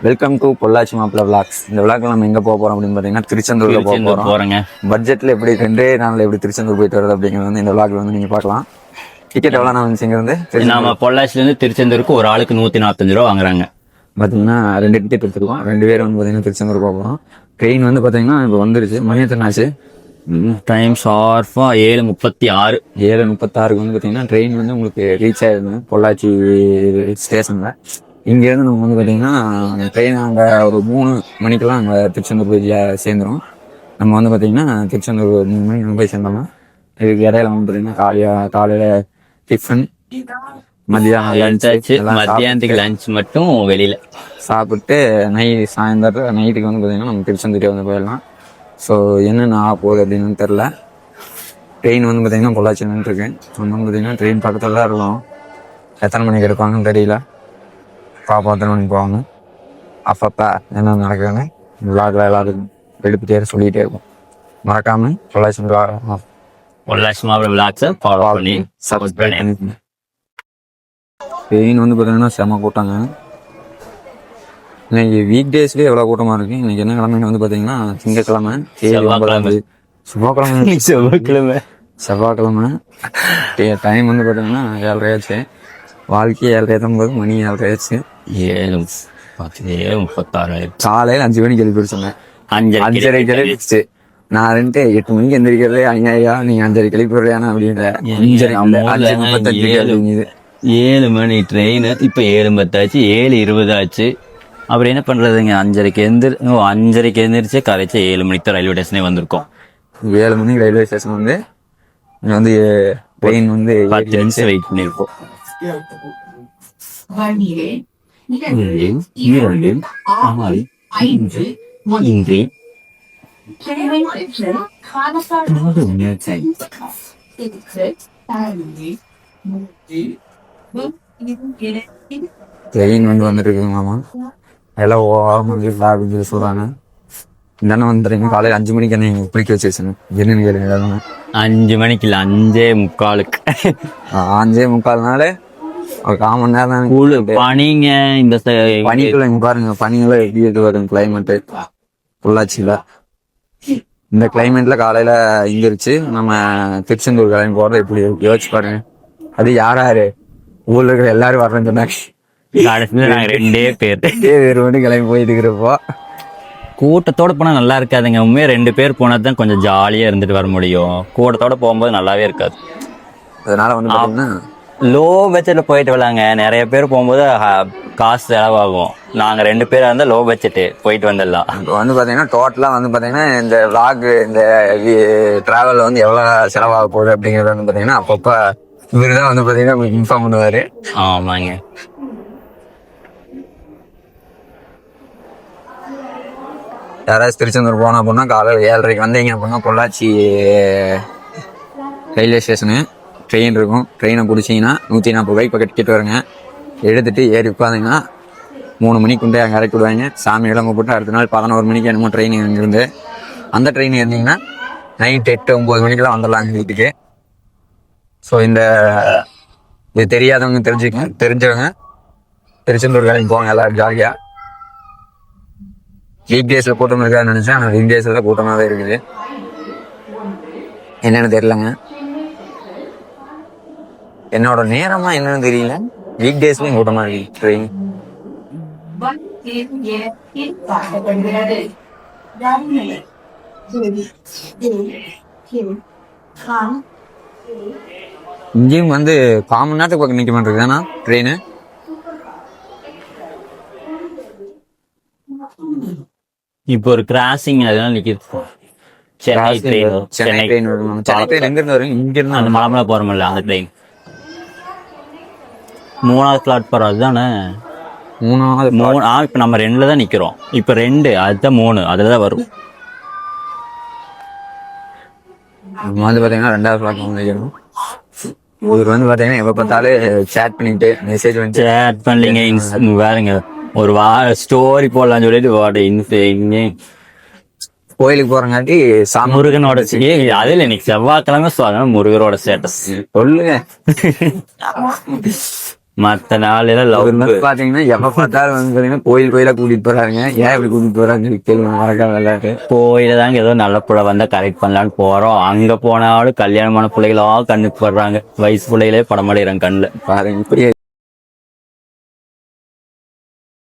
Welcome to Pollachi மாப்பிள்ள vlogs. இந்த விளாக்ல நம்ம எங்க போக போறோம் அப்படின்னு பாத்தீங்கன்னா திருச்செந்தூர்ல போக போறோங்க. பட்ஜெட்ல எப்படி 2 நாள்ல எப்படி திருச்செந்தூர் போயிட்டு வருது அப்படிங்கிறது வந்து இந்த விளாக்ல வந்து நீங்க பாக்கலாம். டிக்கெட் எவ்வளவு நான் வந்து இங்க இருந்து நம்ம பொள்ளாச்சில இருந்து திருச்செந்தூருக்கு ஒரு ஆளுக்கு 145 ரூபா வாங்குறாங்க. பாத்தீங்கன்னா 2 டிக்கெட் எடுத்துருக்கோம். 2 பேர் வந்து பாத்தீங்கன்னா திருச்செந்தூர் போகிறோம். ட்ரெயின் வந்து பாத்தீங்கன்னா இப்போ வந்துருச்சு. மணி எத்தனை ஆச்சு? டைம் ஷார்ப்பா 7:36. 7:36 வந்து பாத்தீங்கன்னா ட்ரெயின் வந்து உங்களுக்கு ரீச் ஆயிருந்தோம் பொள்ளாச்சி ஸ்டேஷன்ல. இங்கேருந்து நம்ம வந்து பார்த்தீங்கன்னா ட்ரெயின் அங்கே ஒரு 3 மணிக்கெல்லாம் அங்கே திருச்செந்தூர் போய் சேர்ந்துடும். நம்ம வந்து பார்த்தீங்கன்னா திருச்செந்தூர் 3 மணிக்கு நம்ம போய் சேர்ந்தோம்னா இதுக்கு இடையில வந்து பார்த்தீங்கன்னா காலையில் டிஃபன், மத்தியானத்துக்கு லஞ்ச் மட்டும் வெளியில சாப்பிட்டு சாயந்தரம் நைட்டுக்கு வந்து பார்த்தீங்கன்னா நம்ம திருச்செந்தூரே வந்து போயிடலாம். ஸோ என்னென்ன ஆக போகுது அப்படின்னு தெரில. ட்ரெயின் வந்து பார்த்தீங்கன்னா பொள்ளாச்சி நின்றுருக்கு. வந்து பார்த்தீங்கன்னா ட்ரெயின் பக்கத்தில் தான் இருக்கும். எத்தனை மணிக்கு எடுப்பாங்கன்னு தெரியல. பாப்பா எத்தனை மணிக்கு போவாங்க, அப்பப்போ என்ன நடக்குதுன்னு விளாக்ல எல்லாரும் எடுத்துகிட்டே சொல்லிகிட்டே இருக்கும். மறக்காம பொள்ளாச்சி மாப்பிள்ள விளாக்ஸை ஃபாலோ பண்ணி சப்போர்ட் பண்ணி. ட்ரெயின் வந்து பார்த்தீங்கன்னா செம கூட்டாங்க. இன்னைக்கு வீக் டேஸ்லேயே எவ்வளோ கூட்டமாக இருக்குது. இன்னைக்கு என்ன கிழமைன்னு வந்து பார்த்தீங்கன்னா திங்கக்கிழமை, செவ்வாய்க்கிழமை. டைம் வந்து பார்த்தீங்கன்னா 7:30 ஆச்சு. வாழ்க்கையை 7:30 தான் போது, மணி 7:30 ஆச்சு. 7:36. காலையில் 5 மணிக்கு எழுப்பி சொன்னேன். 5:30 எழுப்பிச்சு. நான் 8 மணிக்கு எந்திரிக்கிறதே ஐயா நீங்க 5:30 கிளப்பிடுறியானா அப்படின்ற 7 மணி ட்ரெயின். இப்ப 7:10 ஆச்சு, 7:20 ஆச்சு. அப்புறம் என்ன பண்றதுங்க? 5:30க்கு எந்திரிச்சு கரைச்சி 7 மணிக்கு தான் ரயில்வே ஸ்டேஷனே வந்திருக்கோம். 7 மணிக்கு ரயில்வே ஸ்டேஷன் வந்து இங்க வந்து ட்ரெயின் வந்து 10 நிமிஷம் வெயிட் பண்ணிருப்போம். ட்ரெயின் வந்து வந்துட்டு இருக்குங்களாமா. எல்லாம் அப்படின்னு சொல்றாங்க. என்ன வந்துடுறீங்க காலையில் 5 மணிக்கு என்ன குளிக்க வச்சிருச்சுங்க என்னன்னு கேளுங்க. 5 மணிக்கு இல்லை, 5:45. 5:45 ஒரு 1/4 மணி நேரம் பனிங்க. இந்த பனிக்குள்ள இங்க பாருங்க, பனியெல்லாம் எப்படி இது வரும் கிளைமேட்டு பொள்ளாச்சியில. இந்த கிளைமேட்ல காலையில இங்கிருச்சு நம்ம திருச்செந்தூர் கிளம்பி போறது எப்படி யோசிச்சு பாருங்க. அது யாரு ஊர்ல இருக்கிற எல்லாரும் வர்றேன்னு சொன்னாங்க. நாங்க 2 பேர் மட்டும் கிளம்பி போயிட்டு இருக்கிறப்போ கூட்டத்தோட போனா நல்லா இருக்காதுங்க. உண்மையா 2 பேர் போனா தான் கொஞ்சம் ஜாலியா இருந்துட்டு வர முடியும். கூட்டத்தோட போகும்போது நல்லாவே இருக்காது. அதனால வந்து லோ பட்ஜெட்ல போயிட்டு வரலாங்க. நிறைய பேர் போகும்போது காசு செலவாகும். நாங்க 2 பேரா இருந்தா லோ பட்ஜெட் போயிட்டு வந்துடலாம். வந்து பாத்தீங்கன்னா டோட்டலா வந்து பாத்தீங்கன்னா இந்த விளாக் இந்த டிராவல் வந்து எவ்வளவு செலவாக போகுது அப்படிங்கறது வந்து பாத்தீங்கன்னா அப்பப்ப இவருதான் வந்து பாத்தீங்கன்னா இன்ஃபார்ம் பண்ணுவாரு. ஆமாங்க. யாராவது திருச்செந்தூர் போனா அப்படின்னா காலையில் 7:30 வந்தீங்க அப்படின்னா பொள்ளாச்சி ரயில்வே ஸ்டேஷனு ட்ரெயின் இருக்கும். ட்ரெயினை பிடிச்சிங்கன்னா 140 ரூபாய்க்கு பக்கம் டிக்கெட் வருங்க. எடுத்துட்டு ஏறி உட்காந்திங்கன்னா 3 மணிக்கு கொண்டு அங்கே இறக்கி விடுவாங்க. சாமி இளங்க போட்டு அடுத்த நாள் 11 மணிக்கு என்னமோ ட்ரெயின் இங்கிருந்து. அந்த ட்ரெயின் இருந்தீங்கன்னா நைட் 8-9 மணிக்கெல்லாம் வந்துடலாங்க வீட்டுக்கு. ஸோ இது தெரியாதவங்க தெரிஞ்சவங்க திருச்செந்தூர் கிளம்பி போவாங்க எல்லாரும் ஜாலியாக. வீக் டேஸ்ல கூட்டம் இருக்காதுன்னு நினைச்சேன். ஆனால் வீக் டேஸ்ல கூட்டமாகவே இருக்குது. என்னன்னு தெரியலங்க, என்னோட நேரமா என்னன்னு தெரியல. வீக் டேஸ்லயும் கூட்டமா இருக்கு ட்ரெயின். இங்கேயும் வந்து 1/4 மணி நேரத்துக்கு பக்கம் நிற்க மாட்டேங்குது தானா ட்ரெயின். இப்போ ஒரு கிராசிங் அதெல்லாம் நிக்குது. சென்னை ட்ரெயின் எங்க இருந்து வரும்? இங்க இருந்து அந்த மலமலை போறோம்ல அந்த ட்ரெயின் 3வது பிளாட்ஃபார்ம் அதுதானே. 3வது. இப்ப நம்ம 2ல தான் நிக்கிறோம். இப்ப 2 அதுதான் 3 அதுலதான் வரும். வந்து பாத்தீங்கன்னா 2வது பிளாட்ஃபார்ம் நிற்கணும். இவர் வந்து பாத்தீங்கன்னா எப்ப பார்த்தாலும் சேட் பண்ணிட்டு மெசேஜ் வந்து சேட் பண்ணலீங்க. வேறுங்க ஒரு ஸ்டோரி போடலாம்னு சொல்லிட்டு கோயிலுக்கு போறங்காட்டி முருகனோட அதுல இன்னைக்கு செவ்வாய்க்கிழமை முருகனோட ஸ்டேட்டஸ் சொல்லுங்க. மத்த நாள் ஒரு லவ் நாள் பாத்தீங்கன்னா எப்ப பார்த்தாலும் வந்து பாத்தீங்கன்னா கோயிலா கூட்டிட்டு போறாங்க. ஏன் இப்படி கூட்டிட்டு போறாங்கன்னு சொல்லி கேள்வி மறக்காம விளையாட்டு. கோயில தாங்க ஏதோ நல்ல புள்ள வந்தா கரெக்ட் பண்ணலான்னு போறோம். அங்க போனாலும் கல்யாணமான பிள்ளைகளா கண்ணுக்கு படுறாங்க. வயசு பிள்ளைகளே படமாடிறாங்க கண்ணுல. பாருங்க இப்படி